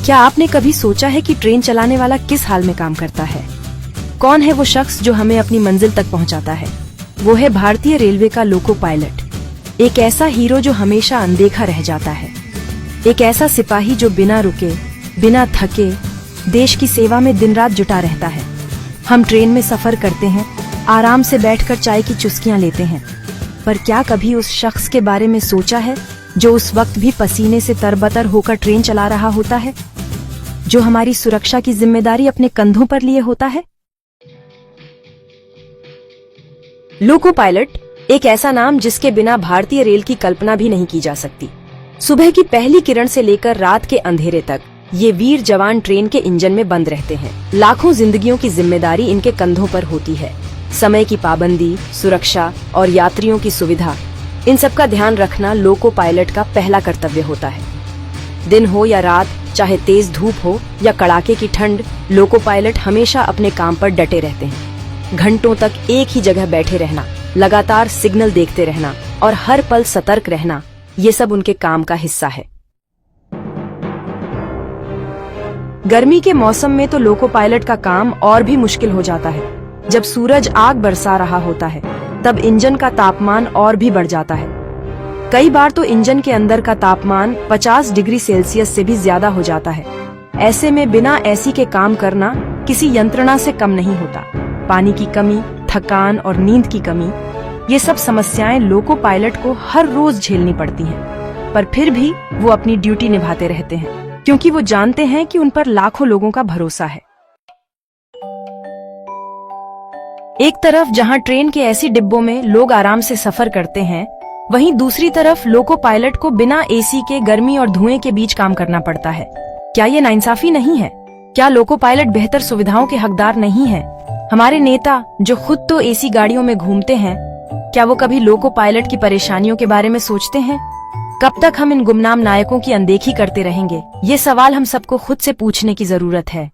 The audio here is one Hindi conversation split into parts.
क्या आपने कभी सोचा है कि ट्रेन चलाने वाला किस हाल में काम करता है? कौन है वो शख्स जो हमें अपनी मंजिल तक पहुंचाता है? वो है भारतीय रेलवे का लोको पायलट, एक ऐसा हीरो जो हमेशा अनदेखा रह जाता है, एक ऐसा सिपाही जो बिना रुके, बिना थके देश की सेवा में दिन रात जुटा रहता है। हम ट्रेन में सफर करते हैं, आराम से बैठकर चाय की चुस्कियां लेते हैं, पर क्या कभी उस शख्स के बारे में सोचा है जो उस वक्त भी पसीने से तरबतर होकर ट्रेन चला रहा होता है, जो हमारी सुरक्षा की जिम्मेदारी अपने कंधों पर लिए होता है? लोको पायलट एक ऐसा नाम जिसके बिना भारतीय रेल की कल्पना भी नहीं की जा सकती। सुबह की पहली किरण से लेकर रात के अंधेरे तक ये वीर जवान ट्रेन के इंजन में बंद रहते हैं। लाखों जिंदगियों की जिम्मेदारी इनके कंधों पर होती है। समय की पाबंदी, सुरक्षा और यात्रियों की सुविधा, इन सब का ध्यान रखना लोको पायलट का पहला कर्तव्य होता है। दिन हो या रात, चाहे तेज धूप हो या कड़ाके की ठंड, लोको पायलट हमेशा अपने काम पर डटे रहते हैं। घंटों तक एक ही जगह बैठे रहना, लगातार सिग्नल देखते रहना और हर पल सतर्क रहना, ये सब उनके काम का हिस्सा है। गर्मी के मौसम में तो लोको पायलट का काम और भी मुश्किल हो जाता है। जब सूरज आग बरसा रहा होता है, तब इंजन का तापमान और भी बढ़ जाता है। कई बार तो इंजन के अंदर का तापमान 50 डिग्री सेल्सियस से भी ज्यादा हो जाता है। ऐसे में बिना एसी के काम करना किसी यंत्रणा से कम नहीं होता। पानी की कमी, थकान और नींद की कमी, ये सब समस्याएं लोको पायलट को हर रोज झेलनी पड़ती हैं। पर फिर भी वो अपनी ड्यूटी निभाते रहते हैं, क्योंकि वो जानते हैं कि उन पर लाखों लोगों का भरोसा है। एक तरफ जहां ट्रेन के ऐसी डिब्बों में लोग आराम से सफर करते हैं, वहीं दूसरी तरफ लोको पायलट को बिना एसी के गर्मी और धुएं के बीच काम करना पड़ता है। क्या ये नाइंसाफी नहीं है? क्या लोको पायलट बेहतर सुविधाओं के हकदार नहीं है? हमारे नेता जो खुद तो एसी गाड़ियों में घूमते हैं, क्या वो कभी लोको पायलट की परेशानियों के बारे में सोचते हैं? कब तक हम इन गुमनाम नायकों की अनदेखी करते रहेंगे? ये सवाल हम सबको खुद से पूछने की जरूरत है।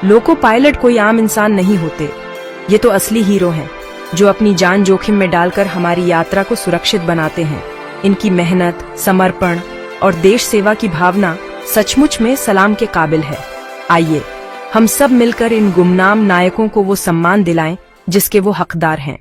लोको पायलट कोई आम इंसान नहीं होते, ये तो असली हीरो हैं, जो अपनी जान जोखिम में डालकर हमारी यात्रा को सुरक्षित बनाते हैं। इनकी मेहनत, समर्पण और देश सेवा की भावना सचमुच में सलाम के काबिल है। आइए हम सब मिलकर इन गुमनाम नायकों को वो सम्मान दिलाएं जिसके वो हकदार हैं।